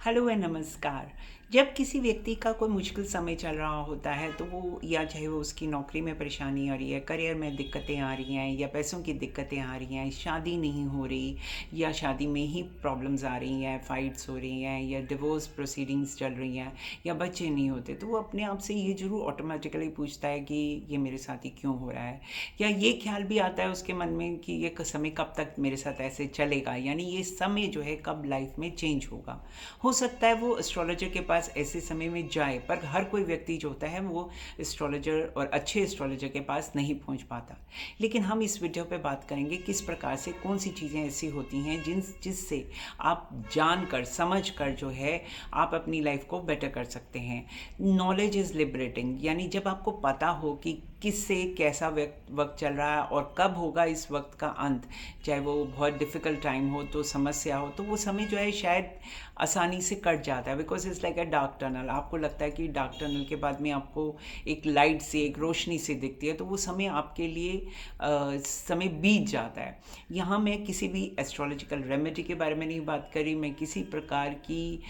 Hello and नमस्कार। जब किसी व्यक्ति का कोई मुश्किल समय चल रहा होता है तो वो या चाहे वो उसकी नौकरी में परेशानी आ रही है, करियर में दिक्कतें आ रही हैं या पैसों की दिक्कतें आ रही हैं, शादी नहीं हो रही या शादी में ही प्रॉब्लम्स आ रही हैं, फाइट्स हो रही हैं या डिवोर्स प्रोसीडिंग्स चल रही हैं या बच्चे नहीं होते, तो वो अपने आप से ये ज़रूर ऑटोमेटिकली पूछता है कि ये मेरे साथ ही क्यों हो रहा है। या ये ख्याल भी आता है उसके मन में कि ये समय कब तक मेरे साथ ऐसे चलेगा, यानी ये समय जो है कब लाइफ में चेंज होगा। हो सकता है वो एस्ट्रोलॉजर के पास ऐसे समय में जाए, पर हर कोई व्यक्ति जो होता है वो एस्ट्रोलॉजर और अच्छे एस्ट्रोलॉजर के पास नहीं पहुंच पाता। लेकिन हम इस वीडियो पे बात करेंगे किस प्रकार से कौन सी चीज़ें ऐसी होती हैं जिससे आप जानकर समझकर जो है आप अपनी लाइफ को बेटर कर सकते हैं। नॉलेज इज़ लिबरेटिंग, यानी जब आपको पता हो कि किससे कैसा वक्त चल रहा है और कब होगा इस वक्त का अंत, चाहे वो बहुत डिफ़िकल्ट टाइम हो तो समस्या हो, तो वो समय जो है शायद आसानी से कट जाता है। Because it's like a dark tunnel. आपको लगता है कि डार्क टनल के बाद में आपको एक लाइट से, एक रोशनी से दिखती है, तो वो समय आपके लिए समय बीत जाता है। यहाँ मैं किसी भी एस्ट्रोलॉजिकल रेमेडी के बारे में नहीं बात कर रही, मैं किसी प्रकार की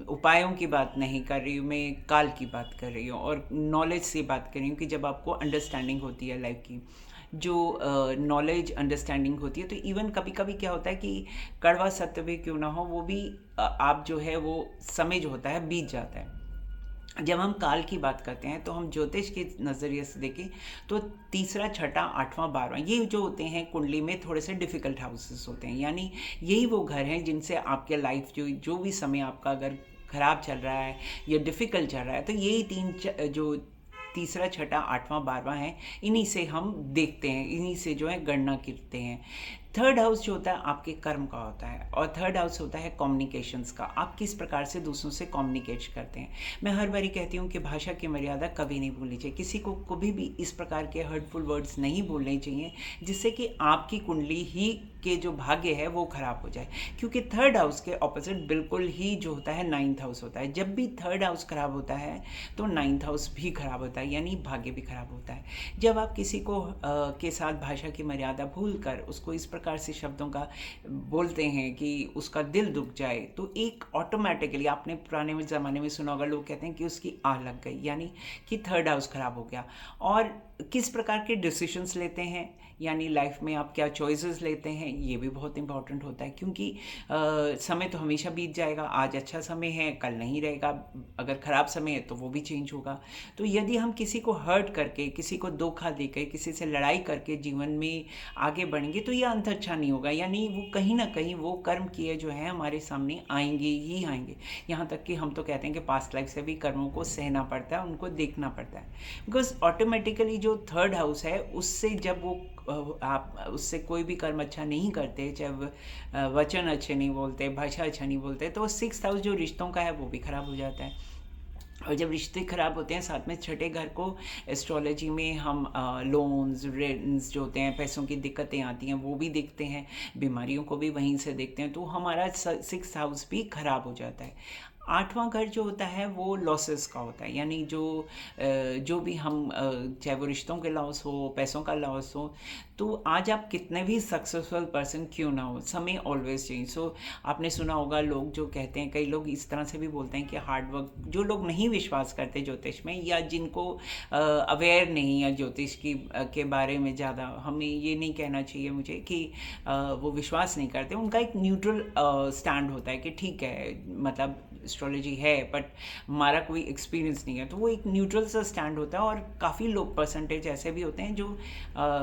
उपायों की बात नहीं कर रही हूँ, मैं काल की बात कर रही हूँ और नॉलेज से बात कर रही हूँ कि जब आपको अंडरस्टैंडिंग होती है लाइफ की, जो नॉलेज अंडरस्टैंडिंग होती है, तो इवन कभी कभी क्या होता है कि कड़वा सत्य भी क्यों ना हो, वो भी आप जो है वो समय जो होता है बीत जाता है। जब हम काल की बात करते हैं तो हम ज्योतिष के नज़रिए से देखें तो तीसरा, छठा, आठवां, बारहवां, ये जो होते हैं कुंडली में थोड़े से डिफ़िकल्ट हाउसेस होते हैं। यानी यही वो घर हैं जिनसे आपके लाइफ जो जो भी समय आपका अगर ख़राब चल रहा है या डिफ़िकल्ट चल रहा है, तो यही जो तीसरा, छठा, आठवां, बारहवां है, इन्हीं से हम देखते हैं, इन्हीं से जो है गणना करते हैं। थर्ड हाउस जो होता है आपके कर्म का होता है और थर्ड हाउस होता है कम्युनिकेशंस का। आप किस प्रकार से दूसरों से कम्युनिकेट करते हैं। मैं हर बारी कहती हूँ कि भाषा की मर्यादा कभी नहीं भूलनी चाहिए। किसी को कभी भी इस प्रकार के हर्टफुल वर्ड्स नहीं बोलने चाहिए जिससे कि आपकी कुंडली ही के जो भाग्य है वो खराब हो जाए। क्योंकि थर्ड हाउस के ऑपोजिट बिल्कुल ही जो होता है नाइन्थ हाउस होता है। जब भी थर्ड हाउस खराब होता है तो नाइन्थ हाउस भी खराब होता है, यानी भाग्य भी खराब होता है। जब आप किसी को के साथ भाषा की मर्यादा भूल कर उसको इस प्रकार से शब्दों का बोलते हैं कि उसका दिल दुख जाए, तो एक ऑटोमेटिकली, आपने पुराने ज़माने में सुना होगा, लोग कहते हैं कि उसकी आह लग गई, यानी कि थर्ड हाउस खराब हो गया। और किस प्रकार के डिसीजंस लेते हैं, यानी लाइफ में आप क्या चॉइसेस लेते हैं, ये भी बहुत इंपॉर्टेंट होता है। क्योंकि समय तो हमेशा बीत जाएगा। आज अच्छा समय है, कल नहीं रहेगा। अगर ख़राब समय है तो वो भी चेंज होगा। तो यदि हम किसी को हर्ट करके, किसी को धोखा देकर, किसी से लड़ाई करके जीवन में आगे बढ़ेंगे तो ये अंत अच्छा नहीं होगा। यानी वो कहीं ना कहीं वो कर्म किए जो हैं हमारे सामने आएंगे ही आएंगे। यहाँ तक कि हम तो कहते हैं कि पास्ट लाइफ से भी कर्मों को सहना पड़ता है, उनको देखना पड़ता है। बिकॉज ऑटोमेटिकली जो थर्ड हाउस है उससे जब वो आप उससे कोई भी कर्म अच्छा नहीं करते, चाहे वचन अच्छे नहीं बोलते, भाषा अच्छा नहीं बोलते, तो सिक्स्थ हाउस जो रिश्तों का है वो भी खराब हो जाता है। और जब रिश्ते खराब होते हैं, साथ में छठे घर को एस्ट्रोलॉजी में हम लोन्स, रेंट्स जो होते हैं, पैसों की दिक्कतें आती हैं, वो भी देखते हैं, बीमारियों को भी वहीं से देखते हैं, तो हमारा सिक्स हाउस भी खराब हो जाता है। आठवां घर जो होता है वो लॉसेस का होता है, यानी जो भी हम चाहे वो रिश्तों के लॉस हो, पैसों का लॉस हो, तो आज आप कितने भी सक्सेसफुल पर्सन क्यों ना हो, समय ऑलवेज चेंज। सो आपने सुना होगा लोग जो कहते हैं, कई लोग इस तरह से भी बोलते हैं कि हार्ड वर्क, जो लोग नहीं विश्वास करते ज्योतिष में या जिनको अवेयर नहीं है ज्योतिष की के बारे में ज़्यादा, हमें ये नहीं कहना चाहिए मुझे कि वो विश्वास नहीं करते, उनका एक न्यूट्रल स्टैंड होता है कि ठीक है, मतलब एस्ट्रोलॉजी है बट हमारा कोई एक्सपीरियंस नहीं है, तो वो एक न्यूट्रल सा स्टैंड होता है। और काफ़ी लोग परसेंटेज ऐसे भी होते हैं जो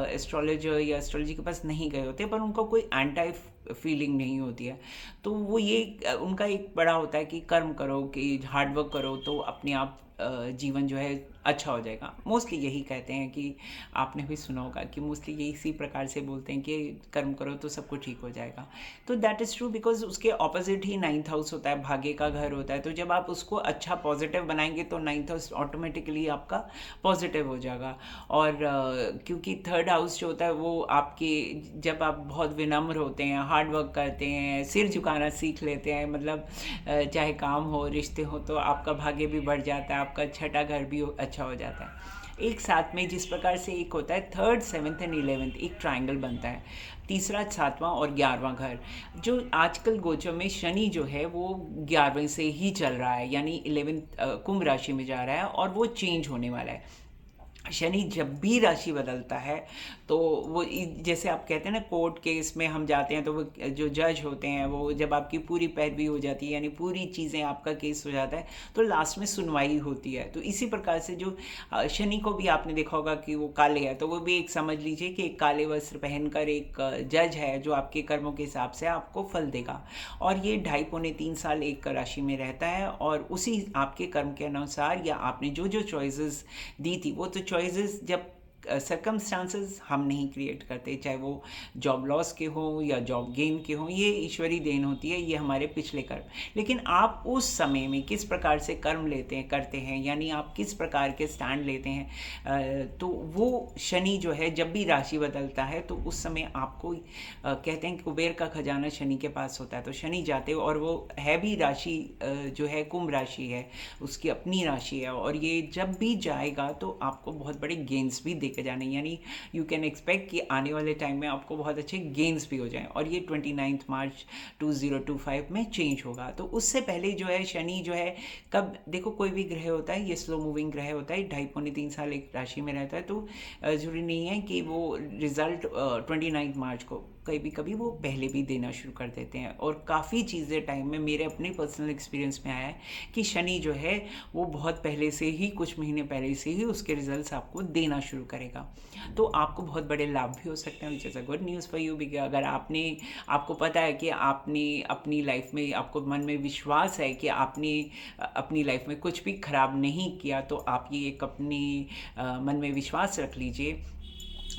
एस्ट्रोलॉजर या एस्ट्रोलॉजी के पास नहीं गए होते पर उनको कोई एंटी फीलिंग नहीं होती है, तो वो ये उनका एक बड़ा होता है कि कर्म करो, कि हार्ड वर्क करो तो अपने आप जीवन जो है अच्छा हो जाएगा। मोस्टली यही कहते हैं कि आपने भी सुना होगा कि मोस्टली यही इसी प्रकार से बोलते हैं कि कर्म करो तो सब कुछ ठीक हो जाएगा। तो दैट इज़ ट्रू, बिकॉज उसके ऑपोजिट ही नाइन्थ हाउस होता है, भाग्य का घर होता है। तो जब आप उसको अच्छा पॉजिटिव बनाएंगे तो नाइन्थ हाउस ऑटोमेटिकली आपका पॉजिटिव हो जाएगा। और क्योंकि थर्ड हाउस जो होता है वो आपके, जब आप बहुत विनम्र होते हैं, हार्ड वर्क करते हैं, सिर झुकाना सीख लेते हैं, मतलब चाहे काम हो, रिश्ते हो, तो आपका भाग्य भी बढ़ जाता है, आपका छठा घर भी अच्छा हो जाता है। एक साथ में जिस प्रकार से एक होता है थर्ड, सेवन्थ एंड 11th एक ट्रायंगल बनता है, तीसरा, सातवां और 11वां घर। जो आजकल गोचर में शनि जो है वो 11वें से ही चल रहा है, यानी 11th कुंभ राशि में जा रहा है और वो चेंज होने वाला है। शनि जब भी राशि बदलता है तो वो जैसे आप कहते हैं ना, कोर्ट केस में हम जाते हैं तो वो जो जज होते हैं वो जब आपकी पूरी पैरवी हो जाती है, यानी पूरी चीज़ें आपका केस हो जाता है, तो लास्ट में सुनवाई होती है। तो इसी प्रकार से जो शनि को भी आपने देखा होगा कि वो काले है, तो वो भी एक समझ लीजिए कि एक काले वस्त्र पहनकर एक जज है जो आपके कर्मों के हिसाब से आपको फल देगा। और ये 2.5 पौने 3 साल एक राशि में रहता है और उसी आपके कर्म के अनुसार या आपने जो जो चॉइसेस दी थी, वो तो चॉइसेस जब सर्कमस्टांसेस हम नहीं क्रिएट करते, चाहे वो जॉब लॉस के हों या जॉब गेन के हों, ये ईश्वरी देन होती है, ये हमारे पिछले कर्म। लेकिन आप उस समय में किस प्रकार से कर्म लेते हैं, करते हैं, यानी आप किस प्रकार के स्टैंड लेते हैं, तो वो शनि जो है जब भी राशि बदलता है तो उस समय आपको कहते हैं कि कुबेर का खजाना शनि के पास होता है। तो शनि जाते और वो है भी राशि जो है कुंभ राशि है, उसकी अपनी राशि है, और ये जब भी जाएगा तो आपको बहुत बड़े गेन्स भी देके जाने, यानी यू कैन एक्सपेक्ट कि आने वाले टाइम में आपको बहुत अच्छे गेन्स भी हो जाएं। और ये 29 मार्च 2025 में चेंज होगा। तो उससे पहले जो है शनि जो है, कब देखो कोई भी ग्रह होता है ये स्लो मूविंग ग्रह होता है, 2.5 पौने 3 साल एक राशि में रहता है, तो जरूरी नहीं है कि वो रिजल्ट 29 मार्च को, कभी कभी वो पहले भी देना शुरू कर देते हैं। और काफ़ी चीज़ें टाइम में मेरे अपने पर्सनल एक्सपीरियंस में आया है कि शनि जो है वो बहुत पहले से ही, कुछ महीने पहले से ही उसके रिजल्ट्स आपको देना शुरू करेगा। तो आपको बहुत बड़े लाभ भी हो सकते हैं, which is a good news for you. Because अगर आपको पता है कि आपने अपनी लाइफ में, आपको मन में विश्वास है कि आपने अपनी लाइफ में कुछ भी खराब नहीं किया, तो आप ये एक अपने मन में विश्वास रख लीजिए।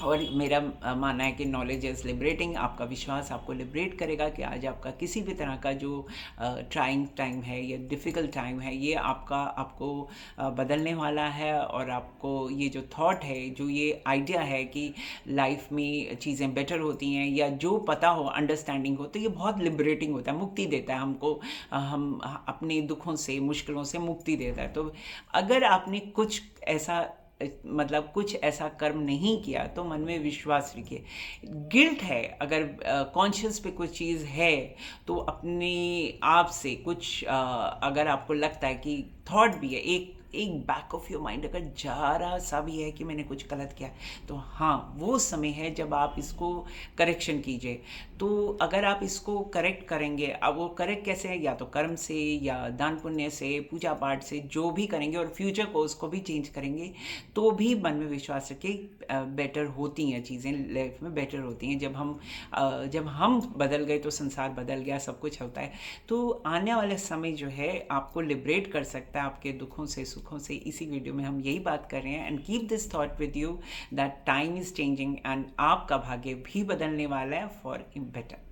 और मेरा मानना है कि नॉलेज इज़ लिबरेटिंग। आपका विश्वास आपको लिबरेट करेगा कि आज आपका किसी भी तरह का जो ट्राइंग टाइम है या डिफ़िकल्ट टाइम है, ये आपको बदलने वाला है। और आपको ये जो थॉट है, जो ये आइडिया है कि लाइफ में चीज़ें बेटर होती हैं, या जो पता हो, अंडरस्टैंडिंग हो, तो ये बहुत लिबरेटिंग होता है, मुक्ति देता है हमको। हम अपने दुखों से, मुश्किलों से मुक्ति देता है। तो अगर आपने कुछ ऐसा, मतलब कुछ ऐसा कर्म नहीं किया, तो मन में विश्वास रखिए। गिल्ट है, अगर कॉन्शियस पे कुछ चीज़ है, तो अपने आप से कुछ अगर आपको लगता है कि थॉट भी है, एक बैक ऑफ योर माइंड अगर जा रहा सा भी है कि मैंने कुछ गलत किया, तो हाँ, वो समय है जब आप इसको करेक्शन कीजिए। तो अगर आप इसको करेक्ट करेंगे, अब वो करेक्ट कैसे है, या तो कर्म से, या दान पुण्य से, पूजा पाठ से, जो भी करेंगे, और फ्यूचर को उसको भी चेंज करेंगे, तो भी मन में विश्वास रखिए बेटर होती हैं चीज़ें, लाइफ में बेटर होती हैं। जब हम बदल गए तो संसार बदल गया, सब कुछ होता है। तो आने वाले समय जो है आपको लिबरेट कर सकता है आपके दुखों से, सुखों से। इसी वीडियो में हम यही बात कर रहे हैं। And keep this thought with you that time is changing, and आपका भाग्य भी बदलने वाला है फॉर बेटर।